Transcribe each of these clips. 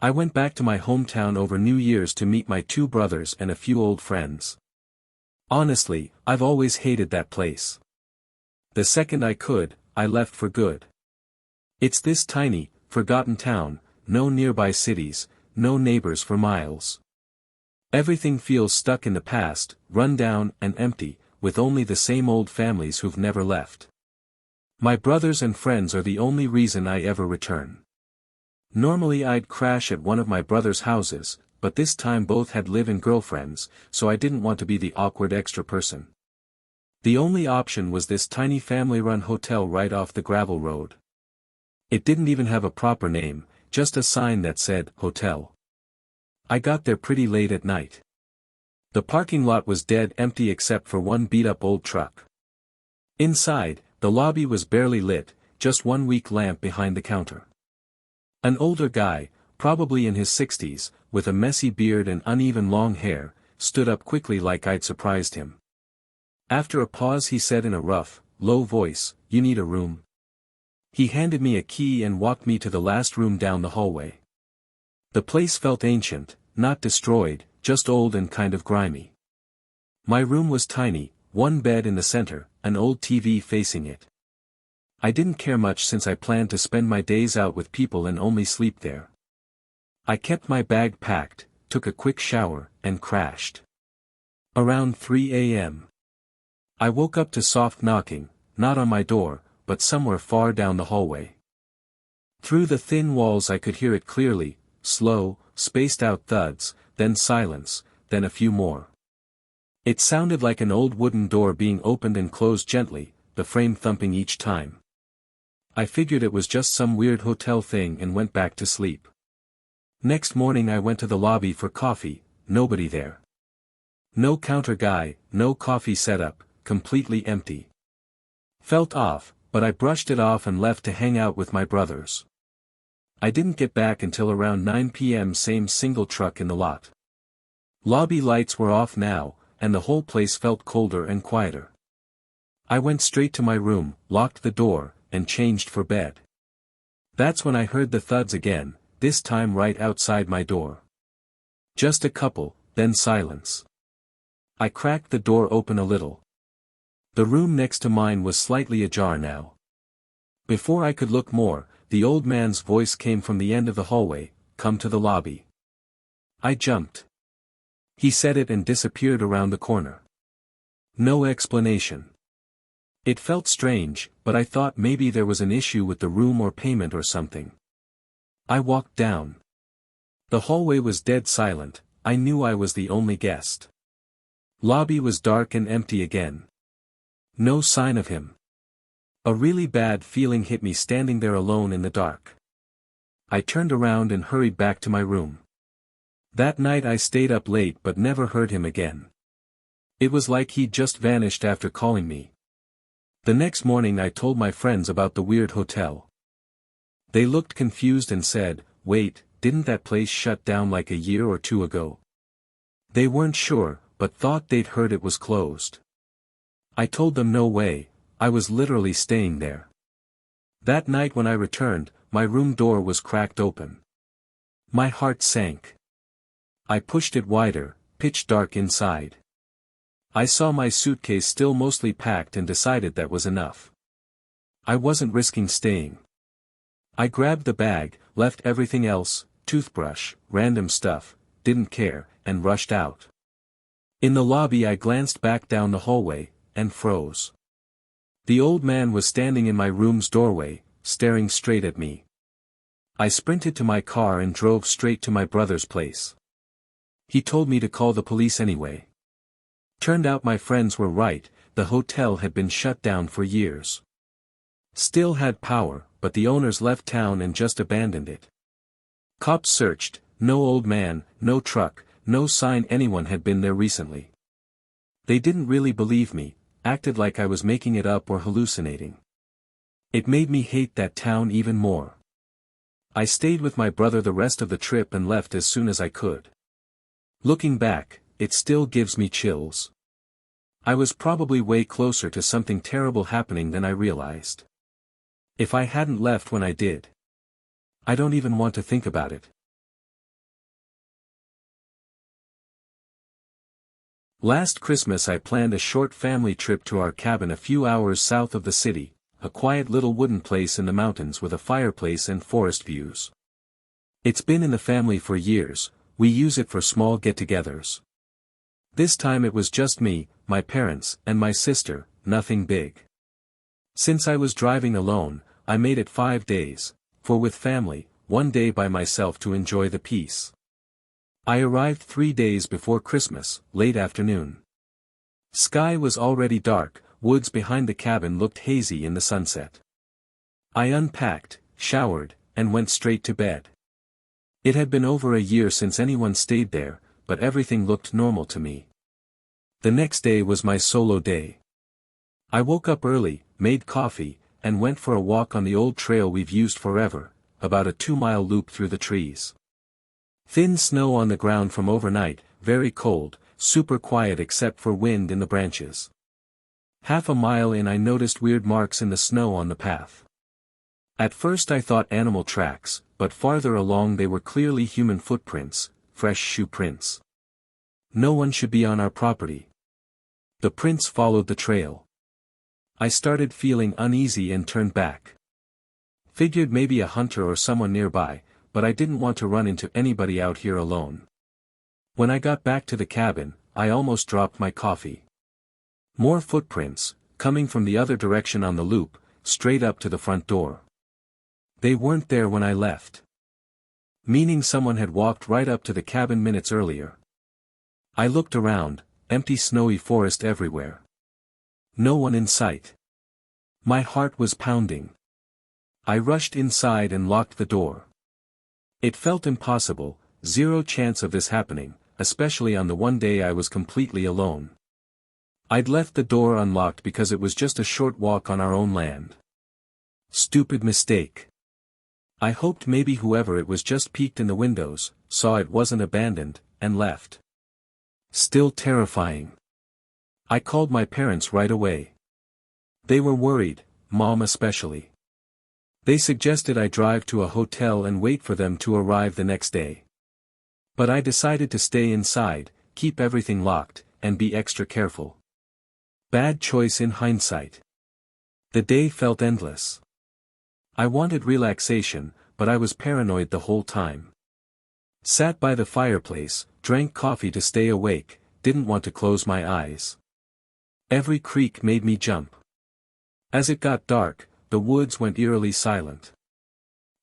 I went back to my hometown over New Year's to meet my two brothers and a few old friends. Honestly, I've always hated that place. The second I could, I left for good. It's this tiny, forgotten town, no nearby cities, no neighbors for miles. Everything feels stuck in the past, run down and empty, with only the same old families who've never left. My brothers and friends are the only reason I ever return. Normally I'd crash at one of my brother's houses, but this time both had live-in girlfriends, so I didn't want to be the awkward extra person. The only option was this tiny family-run hotel right off the gravel road. It didn't even have a proper name, just a sign that said, "Hotel." I got there pretty late at night. The parking lot was dead empty except for one beat-up old truck. Inside, the lobby was barely lit, just one weak lamp behind the counter. An older guy, probably in his 60s, with a messy beard and uneven long hair, stood up quickly like I'd surprised him. After a pause he said in a rough, low voice, "You need a room?" He handed me a key and walked me to the last room down the hallway. The place felt ancient, not destroyed, just old and kind of grimy. My room was tiny, one bed in the center, an old TV facing it. I didn't care much since I planned to spend my days out with people and only sleep there. I kept my bag packed, took a quick shower, and crashed. Around 3 a.m. I woke up to soft knocking, not on my door, but somewhere far down the hallway. Through the thin walls I could hear it clearly, slow, spaced-out thuds, then silence, then a few more. It sounded like an old wooden door being opened and closed gently, the frame thumping each time. I figured it was just some weird hotel thing and went back to sleep. Next morning I went to the lobby for coffee, nobody there. No counter guy, no coffee setup, completely empty. Felt off, but I brushed it off and left to hang out with my brothers. I didn't get back until around 9 p.m. Same single truck in the lot. Lobby lights were off now, and the whole place felt colder and quieter. I went straight to my room, locked the door, and changed for bed. That's when I heard the thuds again, this time right outside my door. Just a couple, then silence. I cracked the door open a little. The room next to mine was slightly ajar now. Before I could look more, the old man's voice came from the end of the hallway, "Come to the lobby." I jumped. He said it and disappeared around the corner. No explanation. It felt strange, but I thought maybe there was an issue with the room or payment or something. I walked down. The hallway was dead silent, I knew I was the only guest. Lobby was dark and empty again. No sign of him. A really bad feeling hit me standing there alone in the dark. I turned around and hurried back to my room. That night I stayed up late but never heard him again. It was like he'd just vanished after calling me. The next morning I told my friends about the weird hotel. They looked confused and said, "Wait, didn't that place shut down like a year or two ago?" They weren't sure, but thought they'd heard it was closed. I told them no way, I was literally staying there. That night when I returned, my room door was cracked open. My heart sank. I pushed it wider, pitch dark inside. I saw my suitcase still mostly packed and decided that was enough. I wasn't risking staying. I grabbed the bag, left everything else, toothbrush, random stuff, didn't care, and rushed out. In the lobby I glanced back down the hallway, and froze. The old man was standing in my room's doorway, staring straight at me. I sprinted to my car and drove straight to my brother's place. He told me to call the police anyway. Turned out my friends were right, the hotel had been shut down for years. Still had power, but the owners left town and just abandoned it. Cops searched, no old man, no truck, no sign anyone had been there recently. They didn't really believe me, acted like I was making it up or hallucinating. It made me hate that town even more. I stayed with my brother the rest of the trip and left as soon as I could. Looking back, it still gives me chills. I was probably way closer to something terrible happening than I realized. If I hadn't left when I did. I don't even want to think about it. Last Christmas I planned a short family trip to our cabin a few hours south of the city, a quiet little wooden place in the mountains with a fireplace and forest views. It's been in the family for years, we use it for small get-togethers. This time it was just me, my parents, and my sister, nothing big. Since I was driving alone, I made it 5 days, for with family, 1 day by myself to enjoy the peace. I arrived 3 days before Christmas, late afternoon. Sky was already dark, woods behind the cabin looked hazy in the sunset. I unpacked, showered, and went straight to bed. It had been over a year since anyone stayed there, but everything looked normal to me. The next day was my solo day. I woke up early, made coffee, and went for a walk on the old trail we've used forever, about a 2-mile loop through the trees. Thin snow on the ground from overnight, very cold, super quiet except for wind in the branches. Half a mile in I noticed weird marks in the snow on the path. At first I thought animal tracks, but farther along they were clearly human footprints, fresh shoe prints. No one should be on our property. The prints followed the trail. I started feeling uneasy and turned back. Figured maybe a hunter or someone nearby, but I didn't want to run into anybody out here alone. When I got back to the cabin, I almost dropped my coffee. More footprints, coming from the other direction on the loop, straight up to the front door. They weren't there when I left. Meaning someone had walked right up to the cabin minutes earlier. I looked around, empty snowy forest everywhere. No one in sight. My heart was pounding. I rushed inside and locked the door. It felt impossible, zero chance of this happening, especially on the one day I was completely alone. I'd left the door unlocked because it was just a short walk on our own land. Stupid mistake. I hoped maybe whoever it was just peeked in the windows, saw it wasn't abandoned, and left. Still terrifying. I called my parents right away. They were worried, Mom especially. They suggested I drive to a hotel and wait for them to arrive the next day. But I decided to stay inside, keep everything locked, and be extra careful. Bad choice in hindsight. The day felt endless. I wanted relaxation, but I was paranoid the whole time. Sat by the fireplace, drank coffee to stay awake, didn't want to close my eyes. Every creak made me jump. As it got dark, the woods went eerily silent.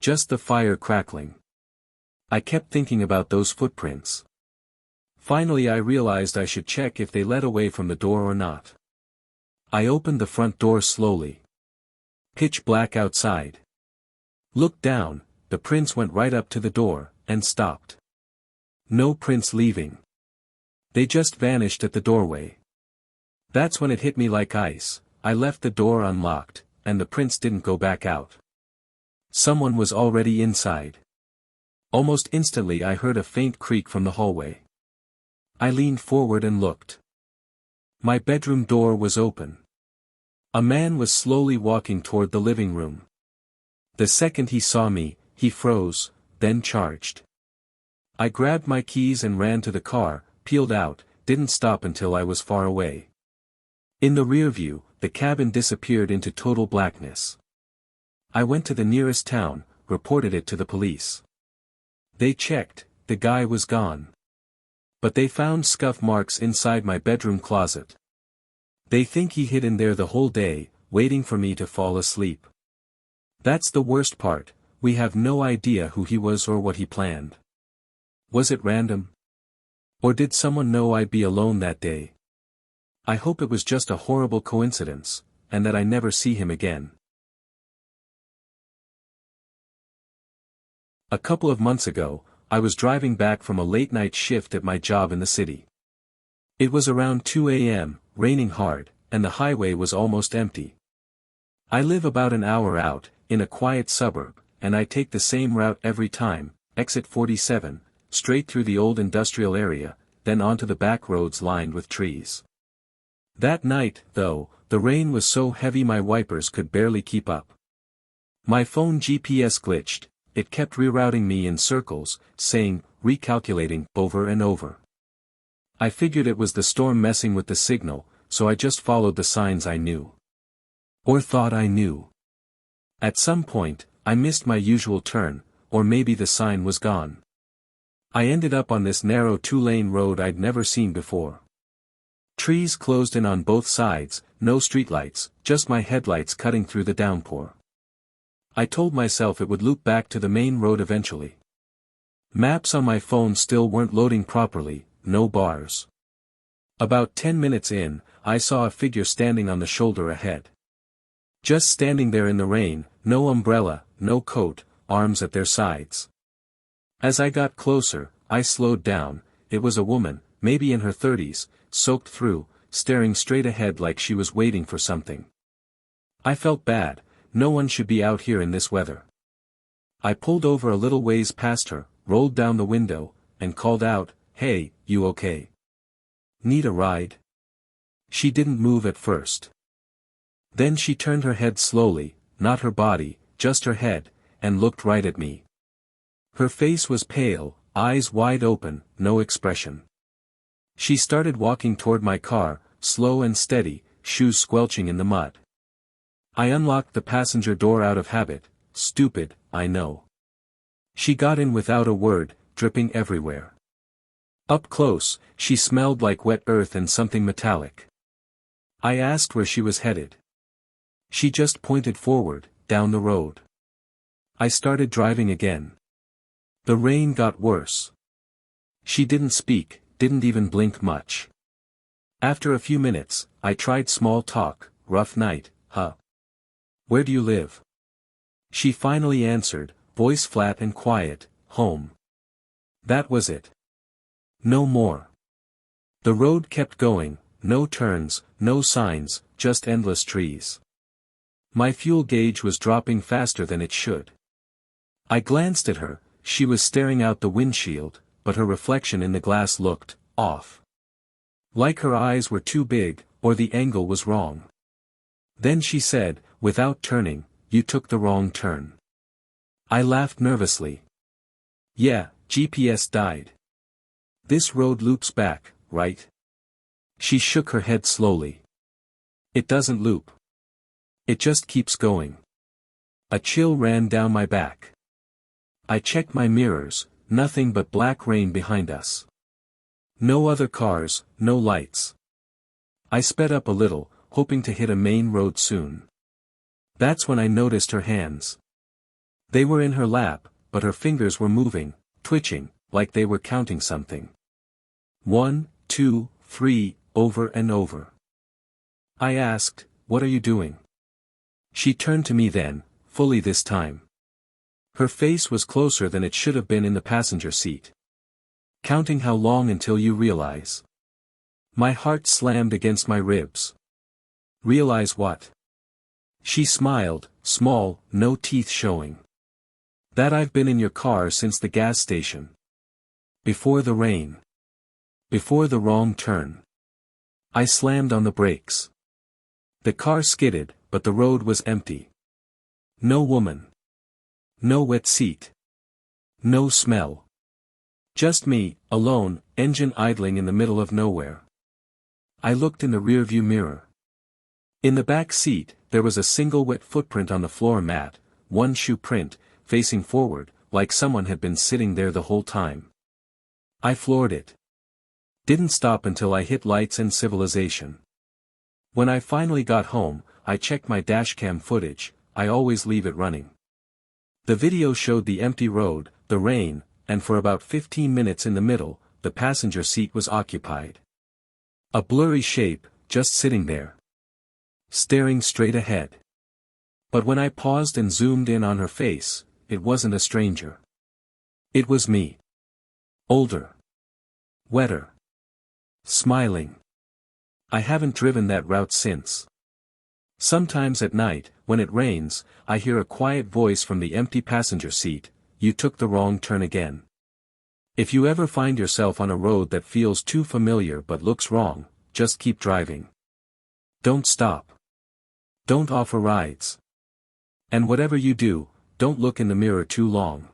Just the fire crackling. I kept thinking about those footprints. Finally I realized I should check if they led away from the door or not. I opened the front door slowly. Pitch black outside. Looked down, the prints went right up to the door, and stopped. No prints leaving. They just vanished at the doorway. That's when it hit me like ice. I left the door unlocked, and the prints didn't go back out. Someone was already inside. Almost instantly I heard a faint creak from the hallway. I leaned forward and looked. My bedroom door was open. A man was slowly walking toward the living room. The second he saw me, he froze, then charged. I grabbed my keys and ran to the car, peeled out, didn't stop until I was far away. In the rear view, the cabin disappeared into total blackness. I went to the nearest town, reported it to the police. They checked, the guy was gone. But they found scuff marks inside my bedroom closet. They think he hid in there the whole day, waiting for me to fall asleep. That's the worst part, we have no idea who he was or what he planned. Was it random? Or did someone know I'd be alone that day? I hope it was just a horrible coincidence, and that I never see him again. A couple of months ago, I was driving back from a late-night shift at my job in the city. It was around 2 a.m., raining hard, and the highway was almost empty. I live about an hour out, in a quiet suburb, and I take the same route every time, exit 47, straight through the old industrial area, then onto the back roads lined with trees. That night, though, the rain was so heavy my wipers could barely keep up. My phone GPS glitched, it kept rerouting me in circles, saying, recalculating, over and over. I figured it was the storm messing with the signal, so I just followed the signs I knew. Or thought I knew. At some point, I missed my usual turn, or maybe the sign was gone. I ended up on this narrow two-lane road I'd never seen before. Trees closed in on both sides, no streetlights, just my headlights cutting through the downpour. I told myself it would loop back to the main road eventually. Maps on my phone still weren't loading properly, no bars. About 10 minutes in, I saw a figure standing on the shoulder ahead. Just standing there in the rain, no umbrella, no coat, arms at their sides. As I got closer, I slowed down. It was a woman, maybe in her 30s, soaked through, staring straight ahead like she was waiting for something. I felt bad, no one should be out here in this weather. I pulled over a little ways past her, rolled down the window, and called out, "Hey, you okay? Need a ride?" She didn't move at first. Then she turned her head slowly, not her body, just her head, and looked right at me. Her face was pale, eyes wide open, no expression. She started walking toward my car, slow and steady, shoes squelching in the mud. I unlocked the passenger door out of habit, stupid, I know. She got in without a word, dripping everywhere. Up close, she smelled like wet earth and something metallic. I asked where she was headed. She just pointed forward, down the road. I started driving again. The rain got worse. She didn't speak, didn't even blink much. After a few minutes, I tried small talk. "Rough night, huh? Where do you live?" She finally answered, voice flat and quiet, "Home." That was it. No more. The road kept going, no turns, no signs, just endless trees. My fuel gauge was dropping faster than it should. I glanced at her. She was staring out the windshield, but her reflection in the glass looked off. Like her eyes were too big, or the angle was wrong. Then she said, without turning, "You took the wrong turn." I laughed nervously. "Yeah, GPS died. This road loops back, right?" She shook her head slowly. "It doesn't loop. It just keeps going." A chill ran down my back. I checked my mirrors, nothing but black rain behind us. No other cars, no lights. I sped up a little, hoping to hit a main road soon. That's when I noticed her hands. They were in her lap, but her fingers were moving, twitching, like they were counting something. 1, 2, 3, over and over. I asked, "What are you doing?" She turned to me then, fully this time. Her face was closer than it should have been in the passenger seat. "Counting how long until you realize." My heart slammed against my ribs. "Realize what?" She smiled, small, no teeth showing. "That I've been in your car since the gas station. Before the rain. Before the wrong turn." I slammed on the brakes. The car skidded, but the road was empty. No woman. No wet seat. No smell. Just me, alone, engine idling in the middle of nowhere. I looked in the rearview mirror. In the back seat, there was a single wet footprint on the floor mat, one shoe print, facing forward, like someone had been sitting there the whole time. I floored it. Didn't stop until I hit lights and civilization. When I finally got home, I checked my dashcam footage. I always leave it running. The video showed the empty road, the rain, and for about 15 minutes in the middle, the passenger seat was occupied. A blurry shape, just sitting there. Staring straight ahead. But when I paused and zoomed in on her face, it wasn't a stranger. It was me. Older. Wetter. Smiling. I haven't driven that route since. Sometimes at night, when it rains, I hear a quiet voice from the empty passenger seat, "You took the wrong turn again." If you ever find yourself on a road that feels too familiar but looks wrong, just keep driving. Don't stop. Don't offer rides. And whatever you do, don't look in the mirror too long.